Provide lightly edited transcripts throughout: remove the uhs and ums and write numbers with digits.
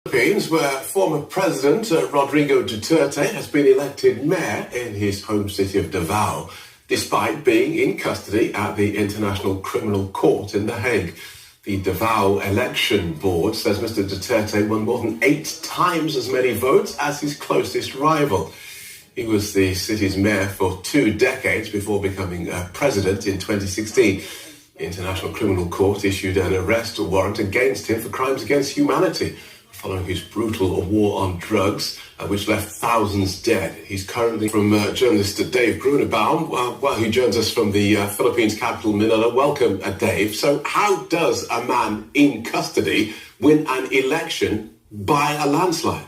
Philippines, where former President Rodrigo Duterte has been elected mayor in his home city of Davao, despite being in custody at the International Criminal Court in The Hague. The Davao Election Board says Mr. Duterte won more than 8 times as many votes as his closest rival. He was the city's mayor for 2 decades before becoming president in 2016. The International Criminal Court issued an arrest warrant against him for crimes against humanity, following his brutal war on drugs, which left thousands dead. He's currently from journalist Dave Grunebaum, who joins us from the Philippines capital, Manila. Welcome, Dave. So how does a man in custody win an election by a landslide?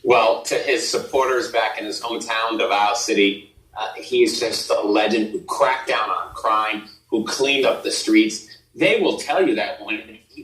Well, to his supporters back in his hometown, Davao City, he's just a legend who cracked down on crime, who cleaned up the streets. They will tell you that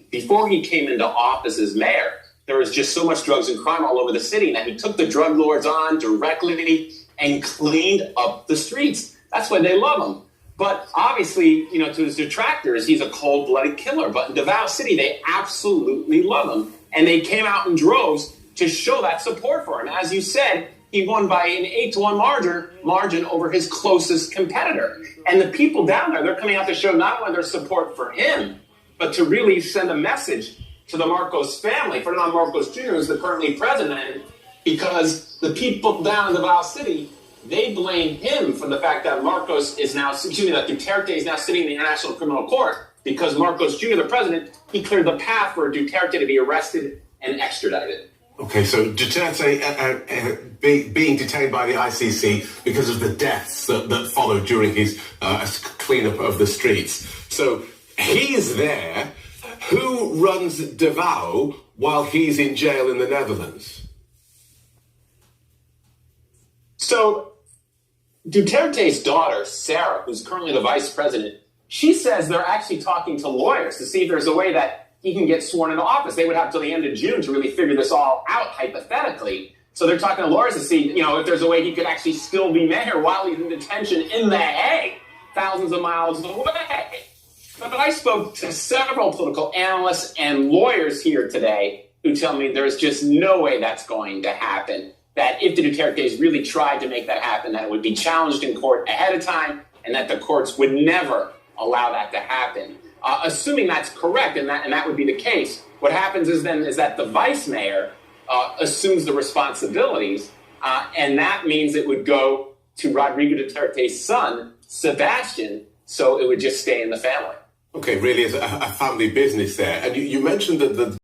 before he came into office as mayor, there was just so much drugs and crime all over the city that he took the drug lords on directly and cleaned up the streets. That's why they love him. But obviously, to his detractors, he's a cold-blooded killer. But in Davao City, they absolutely love him. And they came out in droves to show that support for him. As you said, he won by an 8-to-1 margin over his closest competitor. And the people down there, they're coming out to show not only their support for him, but to really send a message to the Marcos family, Ferdinand Marcos Jr., who's the currently president, because the people down in Davao City, they blame him for the fact that that Duterte is now sitting in the International Criminal Court, because Marcos Jr., the president, he cleared the path for Duterte to be arrested and extradited. Okay, so Duterte being detained by the ICC because of the deaths that followed during his cleanup of the streets. So he's there. Who runs Davao while he's in jail in the Netherlands? So Duterte's daughter, Sarah, who's currently the vice president, she says they're actually talking to lawyers to see if there's a way that he can get sworn into office. They would have till the end of June to really figure this all out, hypothetically. So they're talking to lawyers to see, if there's a way he could actually still be mayor while he's in detention in The Hague, thousands of miles away. But I spoke to several political analysts and lawyers here today who tell me there's just no way that's going to happen. That if the Dutertes really tried to make that happen, that it would be challenged in court ahead of time, and that the courts would never allow that to happen. Assuming that's correct, and that would be the case, what happens is that the vice mayor assumes the responsibilities, and that means it would go to Rodrigo Duterte's son, Sebastian, so it would just stay in the family. Okay, really is a family business there. And you mentioned that the